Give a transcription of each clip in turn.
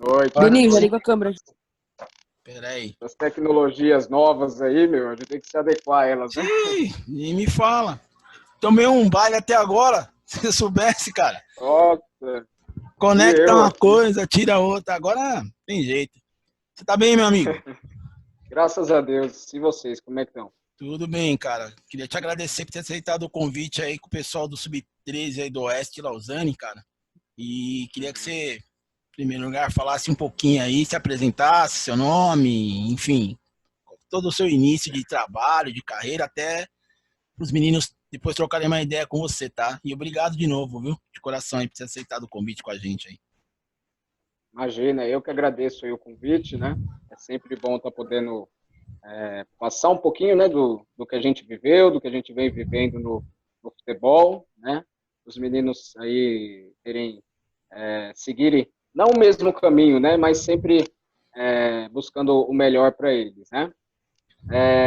Noite. Juninho, já liga a câmera. Peraí. As tecnologias novas aí, meu, a gente tem que se adequar a elas, né? Ih, nem me fala. Tomei um baile até agora. Se você soubesse, cara. Nossa. Conecta eu uma aqui. coisa, tira outra. Agora tem jeito. Você tá bem, meu amigo? Graças a Deus. E vocês, como é que estão? Tudo bem, cara. Queria te agradecer por ter aceitado o convite aí com o pessoal do Sub-13 aí do Oeste de Lausanne, cara. E queria que você, em primeiro lugar, falasse um pouquinho aí, se apresentasse, seu nome, enfim, todo o seu início de trabalho, de carreira, até os meninos depois trocarem uma ideia com você, tá? E obrigado de novo, viu? De coração aí por ter aceitado o convite com a gente aí. Imagina, eu que agradeço aí o convite, né? É sempre bom estar podendo passar um pouquinho, né, do que a gente viveu, do que a gente vem vivendo no futebol, né? Os meninos aí seguirem, não o mesmo caminho, né? Mas sempre buscando o melhor para eles, né?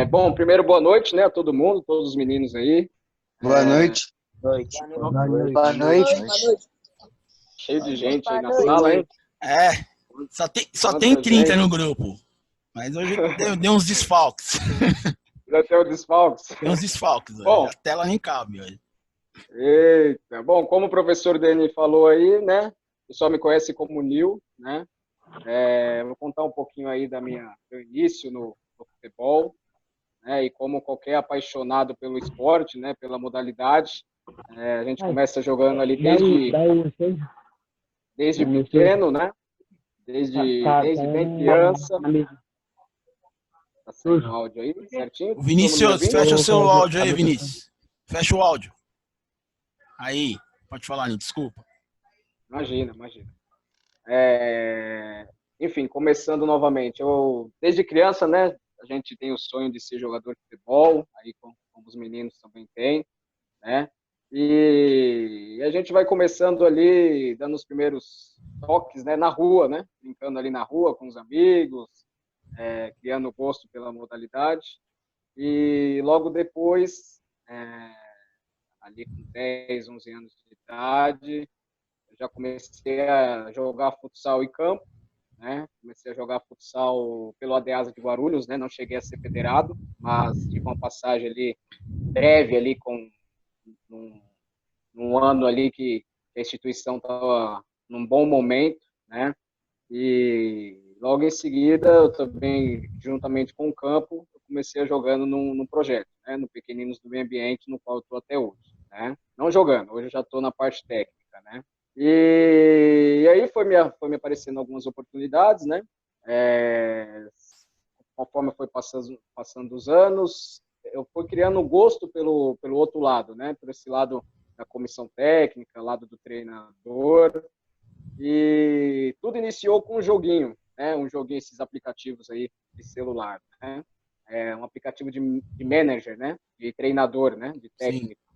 Bom, primeiro, boa noite, né, a todo mundo, todos os meninos aí. Boa noite. Boa noite. Cheio de gente aí na sala, hein? É, só tem Quanta 30 gente. no grupo. Mas hoje deu uns desfalques. Já tem o desfalques. Tem uns desfalques hoje. Bom. A tela nem cabe hoje. Eita, bom, como o professor Deni falou aí, né? O pessoal me conhece como Nil, né? Vou contar um pouquinho aí meu início no futebol, né? E como qualquer apaixonado pelo esporte, né? Pela modalidade, a gente começa jogando ali desde pequeno, né? Desde bem criança. Tá saindo o áudio aí, certinho? Vinícius, fecha o seu áudio aí, Vinícius. Fecha o áudio. Aí, pode falar, Nil, desculpa. Imagina. Enfim, começando novamente, desde criança, né, a gente tem o sonho de ser jogador de futebol, aí como os meninos também têm, né, e a gente vai começando ali, dando os primeiros toques, né, na rua, né, brincando ali na rua com os amigos, criando gosto pela modalidade, e logo depois, ali com 10, 11 anos de idade, já comecei a jogar futsal em campo, né? Comecei a jogar futsal pelo ADASA de Guarulhos, né? Não cheguei a ser federado, mas tive uma passagem ali breve ali com num ano ali que a instituição estava num bom momento, né? E logo em seguida, eu também, juntamente com o campo, eu comecei a jogando num projeto, né? No Pequeninos do Meio Ambiente, no qual eu estou até hoje, né? Não jogando, hoje eu já estou na parte técnica, né? E aí foi me aparecendo algumas oportunidades, né? Conforme foi passando os anos, eu fui criando gosto pelo outro lado, né? Por esse lado da comissão técnica, lado do treinador. E tudo iniciou com um joguinho, né? Um joguinho, esses aplicativos aí de celular, né? Um aplicativo de manager, né? De treinador, né? De técnico. Sim.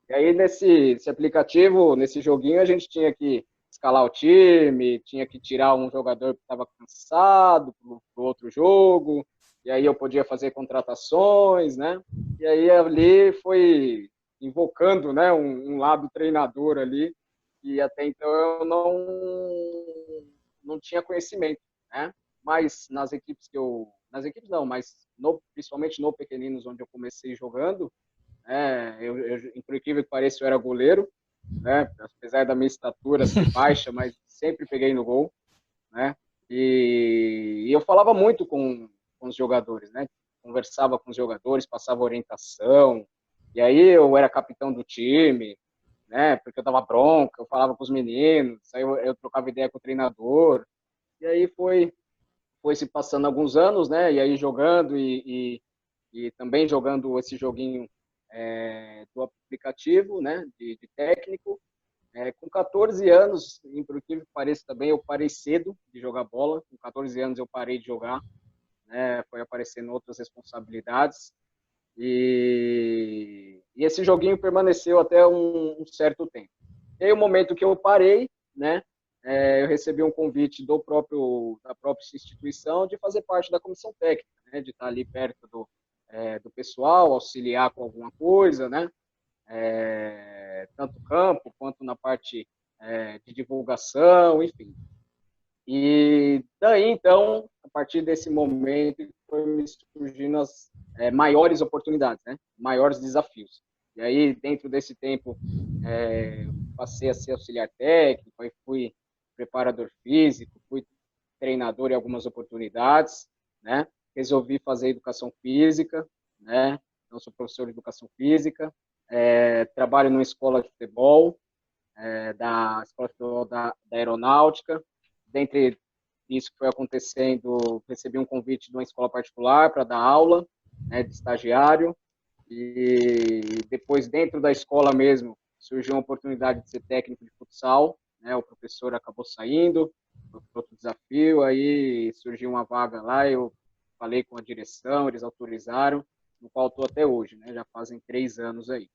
E aí, nesse aplicativo, nesse joguinho, a gente tinha que escalar o time, tinha que tirar um jogador que estava cansado para o outro jogo, e aí eu podia fazer contratações, né? E aí ali foi invocando, né, um lado treinador ali, e até então eu não tinha conhecimento, né? Mas nas equipes mas principalmente no Pequeninos, onde eu comecei jogando, por incrível que pareça, eu era goleiro, né? Apesar da minha estatura ser baixa, mas sempre peguei no gol, né? E eu falava muito com os jogadores, né? Conversava com os jogadores, passava orientação, e aí eu era capitão do time, né? Porque eu dava bronca, eu falava com os meninos, aí eu trocava ideia com o treinador, e aí foi se passando alguns anos, né? E aí jogando e também jogando esse joguinho do aplicativo, né, de técnico. Com 14 anos, por incrível que pareça também, eu parei cedo de jogar bola. Com 14 anos eu parei de jogar, né, foi aparecendo outras responsabilidades. E esse joguinho permaneceu até um certo tempo. E aí, o momento que eu parei, né, eu recebi um convite da própria instituição de fazer parte da comissão técnica, né, de estar ali perto do pessoal, auxiliar com alguma coisa, né? Tanto campo quanto na parte de divulgação, enfim. E daí, então, a partir desse momento, foi me surgindo as maiores oportunidades, né? Maiores desafios. E aí, dentro desse tempo, passei a ser auxiliar técnico, aí fui preparador físico, fui treinador em algumas oportunidades, né? Resolvi fazer educação física, né? Então, sou professor de educação física, trabalho numa escola de futebol, da escola de futebol da Aeronáutica. Dentre isso que foi acontecendo, recebi um convite de uma escola particular para dar aula, né, de estagiário, e depois, dentro da escola mesmo, surgiu uma oportunidade de ser técnico de futsal, né, o professor acabou saindo, outro desafio, aí surgiu uma vaga lá, eu falei com a direção, eles autorizaram, no qual estou até hoje, né, já fazem 3 anos aí.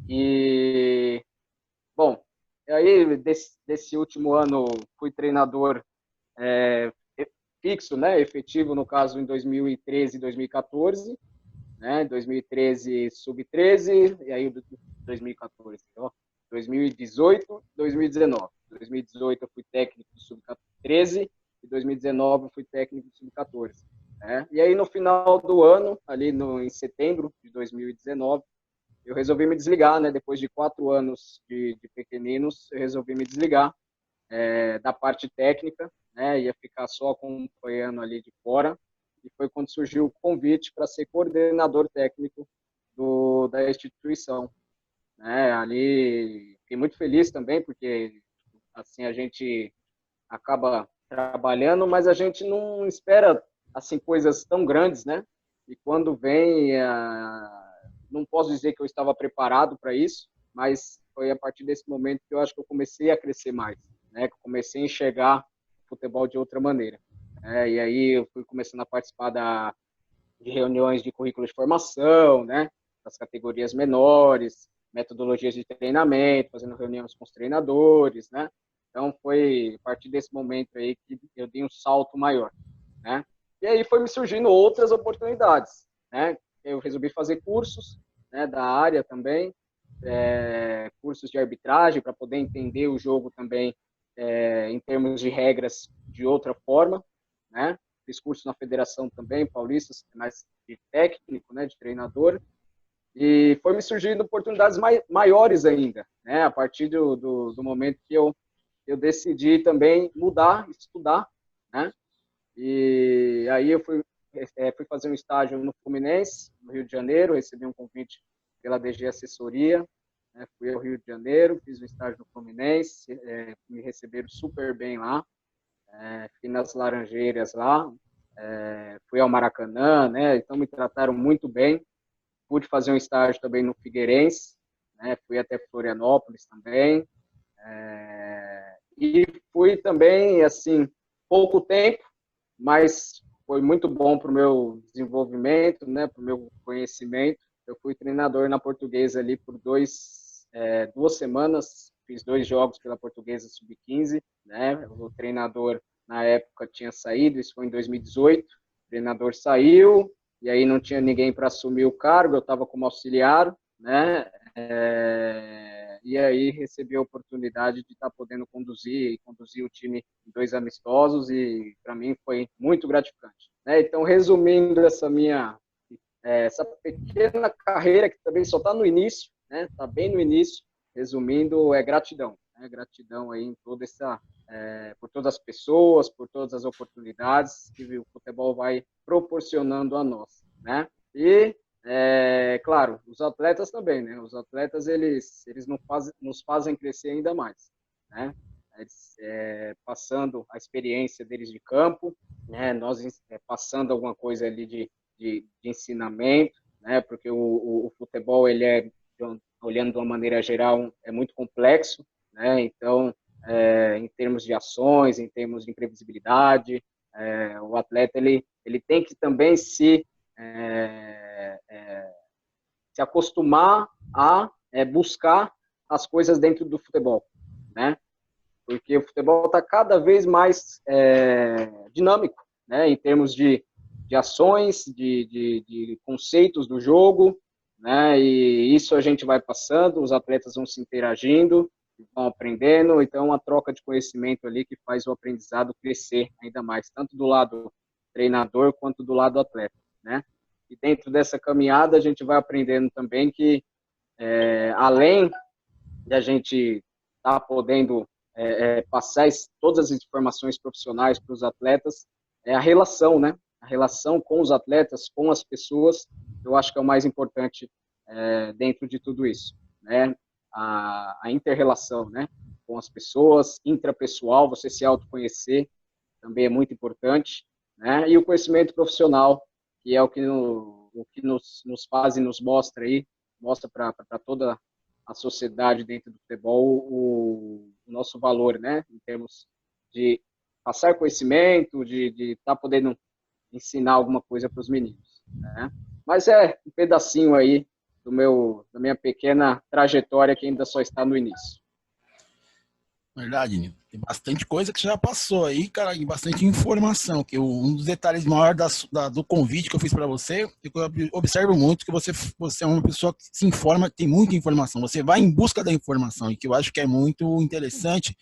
E, bom, aí desse último ano fui treinador fixo, né, efetivo, no caso, em 2013 e 2014, né, 2013 sub-13, e aí 2014, ó, 2018, 2019. 2018 eu fui técnico do sub-13 e 2019 eu fui técnico do sub-14. Né? E aí no final do ano, ali em setembro de 2019, eu resolvi me desligar, né? Depois de 4 anos de pequeninos, eu resolvi me desligar da parte técnica, né? Ia ficar só acompanhando ali de fora. E foi quando surgiu o convite para ser coordenador técnico da instituição. Né? Ali fiquei muito feliz também, porque assim a gente acaba trabalhando, mas a gente não espera assim coisas tão grandes, né? E quando vem, não posso dizer que eu estava preparado para isso, mas foi a partir desse momento que eu acho que eu comecei a crescer mais, né? Que eu comecei a enxergar o futebol de outra maneira. E aí eu fui começando a participar de reuniões de currículo de formação, né? Das categorias menores, metodologias de treinamento, fazendo reuniões com os treinadores, né? Então foi a partir desse momento aí que eu dei um salto maior, né? E aí foi me surgindo outras oportunidades, né? Eu resolvi fazer cursos, né, da área também, cursos de arbitragem para poder entender o jogo também em termos de regras de outra forma, né? Fiz curso na federação também, paulista, mais de técnico, né, de treinador, e foi me surgindo oportunidades maiores ainda, né? A partir do momento que eu decidi também mudar, estudar, né? E aí eu fui fazer um estágio no Fluminense, no Rio de Janeiro, recebi um convite pela DG Assessoria, né? Fui ao Rio de Janeiro, fiz um estágio no Fluminense, me receberam super bem lá, fui nas Laranjeiras lá, fui ao Maracanã, né? Então me trataram muito bem. Pude fazer um estágio também no Figueirense, né? Fui até Florianópolis também, e fui também, assim, pouco tempo, mas foi muito bom para o meu desenvolvimento, né, para o meu conhecimento. Eu fui treinador na Portuguesa ali por 2 semanas, fiz 2 jogos pela Portuguesa Sub-15, né, o treinador na época tinha saído, isso foi em 2018, o treinador saiu, e aí não tinha ninguém para assumir o cargo, eu estava como auxiliar, né, e aí recebi a oportunidade de estar podendo conduzir o time em 2 amistosos e para mim foi muito gratificante. Né? Então, resumindo essa pequena carreira que também só está no início, né? Está bem no início, resumindo, gratidão. Né? Gratidão aí em toda por todas as pessoas, por todas as oportunidades que o futebol vai proporcionando a nós. Né? E claro, os atletas também, né? Os atletas, eles nos fazem crescer ainda mais, né? Eles, passando a experiência deles de campo, né? Nós passando alguma coisa ali de ensinamento, né? Porque o futebol, ele olhando de uma maneira geral, é muito complexo, né? Então, em termos de ações, em termos de imprevisibilidade, o atleta, ele tem que também se acostumar a buscar as coisas dentro do futebol, né? Porque o futebol está cada vez mais dinâmico, né? Em termos de ações, de conceitos do jogo, né? E isso a gente vai passando, os atletas vão se interagindo, vão aprendendo, então é uma troca de conhecimento ali que faz o aprendizado crescer ainda mais, tanto do lado treinador quanto do lado atleta, né? E dentro dessa caminhada a gente vai aprendendo também que, além de a gente estar podendo passar todas as informações profissionais para os atletas, é a relação, né? A relação com os atletas, com as pessoas, eu acho que é o mais importante dentro de tudo isso, né? A inter-relação, né? Com as pessoas, intrapessoal, você se autoconhecer, também é muito importante, né? E o conhecimento profissional, que é o que nos faz e nos mostra aí, mostra para toda a sociedade dentro do futebol o nosso valor, né? Em termos de passar conhecimento, de estar podendo ensinar alguma coisa para os meninos, né? Mas é um pedacinho aí da minha pequena trajetória que ainda só está no início. Verdade, Nil. Tem bastante coisa que você já passou aí, cara, e bastante informação. Que um dos detalhes maiores do convite que eu fiz para você, eu observo muito que você é uma pessoa que se informa, tem muita informação. Você vai em busca da informação, e que eu acho que é muito interessante,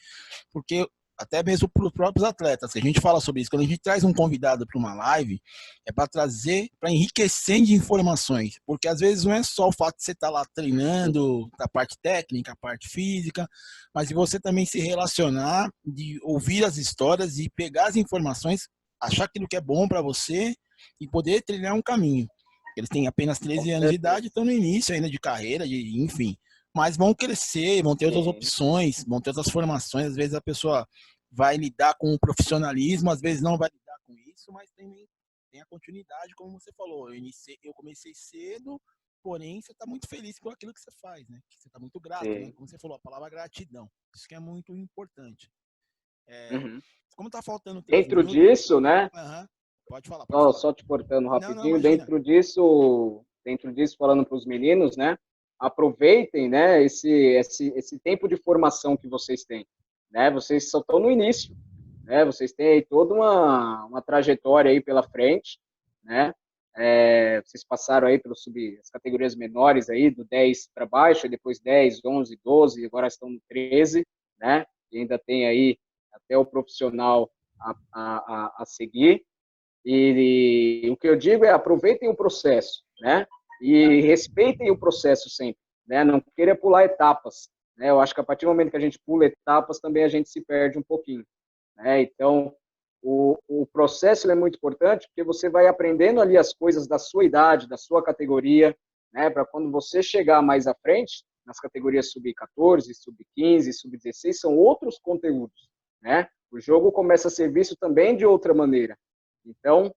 porque até mesmo para os próprios atletas, que a gente fala sobre isso, quando a gente traz um convidado para uma live, é para trazer, para enriquecer de informações, porque às vezes não é só o fato de você estar lá treinando, a parte técnica, a parte física, mas de você também se relacionar, de ouvir as histórias e pegar as informações, achar aquilo que é bom para você e poder trilhar um caminho. Eles têm apenas 13 anos de idade, estão no início ainda de carreira, enfim, mas vão crescer, vão ter outras opções, vão ter outras formações. Às vezes a pessoa vai lidar com o profissionalismo, às vezes não vai lidar com isso, mas tem a continuidade, como você falou. Eu comecei cedo, porém você está muito feliz com aquilo que você faz, né? Você está muito grato, né? Como você falou, a palavra gratidão. Isso que é muito importante. Como está faltando 3 dentro minutos... disso, né? Pode falar, pode falar. Só te cortando rapidinho, Não, dentro disso, falando para os meninos, né? Aproveitem, né, esse tempo de formação que vocês têm, né? Vocês só estão no início, né? Vocês têm aí toda uma trajetória aí pela frente, né? Vocês passaram aí pelas as categorias menores aí, do 10 para baixo, depois 10, 11, 12, agora estão no 13, né? E ainda tem aí até o profissional a seguir. E o que eu digo é aproveitem o processo, né? E respeitem o processo sempre, né? Não queira pular etapas, né? Eu acho que a partir do momento que a gente pula etapas, também a gente se perde um pouquinho, né? Então, o processo é muito importante porque você vai aprendendo ali as coisas da sua idade, da sua categoria, né? Para quando você chegar mais à frente, nas categorias sub-14, sub-15, sub-16, são outros conteúdos, né? O jogo começa a ser visto também de outra maneira. Então,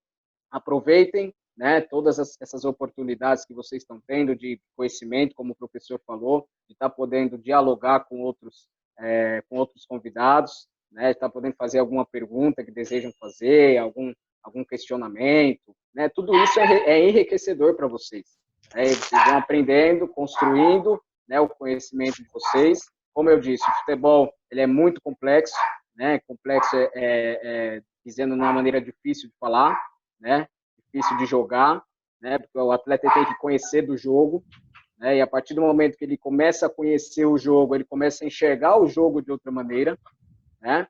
aproveitem, né, todas essas oportunidades que vocês estão tendo de conhecimento, como o professor falou, de estar podendo dialogar com outros convidados, né, de estar podendo fazer alguma pergunta que desejam fazer, algum questionamento, né, tudo isso é enriquecedor para vocês. Né, vocês vão aprendendo, construindo, né, o conhecimento de vocês. Como eu disse, o futebol ele é muito complexo, né, complexo dizendo de uma maneira difícil de falar, né? Difícil de jogar, né? Porque o atleta tem que conhecer do jogo, né? E a partir do momento que ele começa a conhecer o jogo, ele começa a enxergar o jogo de outra maneira, né?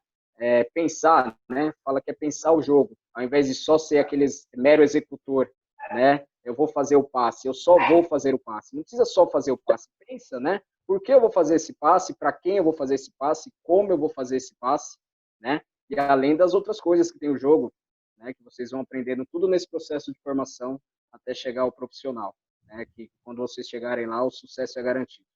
Pensar, né? Fala que é pensar o jogo, ao invés de só ser aquele mero executor, né? Eu vou fazer o passe, eu só vou fazer o passe. Não precisa só fazer o passe, pensa, né? Por que eu vou fazer esse passe? Para quem eu vou fazer esse passe? Como eu vou fazer esse passe? Né? E além das outras coisas que tem o jogo, né, que vocês vão aprendendo tudo nesse processo de formação até chegar ao profissional, né, que quando vocês chegarem lá, o sucesso é garantido.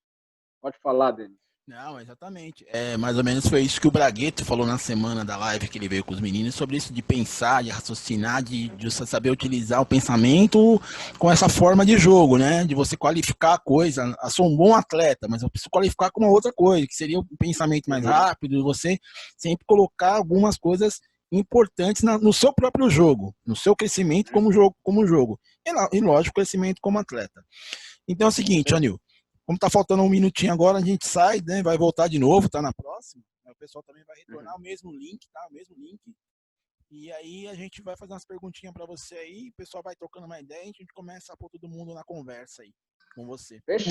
Pode falar, Denis. Não, exatamente. Mais ou menos foi isso que o Bragueto falou na semana da live que ele veio com os meninos, sobre isso de pensar, de raciocinar, de saber utilizar o pensamento com essa forma de jogo, né? De você qualificar a coisa. Eu sou um bom atleta, mas eu preciso qualificar com uma outra coisa, que seria o pensamento mais rápido, você sempre colocar algumas coisas importantes no seu próprio jogo, no seu crescimento como jogo. E lógico, crescimento como atleta. Então é o seguinte, Anil. Como tá faltando um minutinho agora, a gente sai, né? Vai voltar de novo, tá na próxima. O pessoal também vai retornar o mesmo link, tá? O mesmo link. E aí a gente vai fazer umas perguntinhas para você aí, o pessoal vai trocando uma ideia e a gente começa a pôr todo mundo na conversa aí com você. Fechou.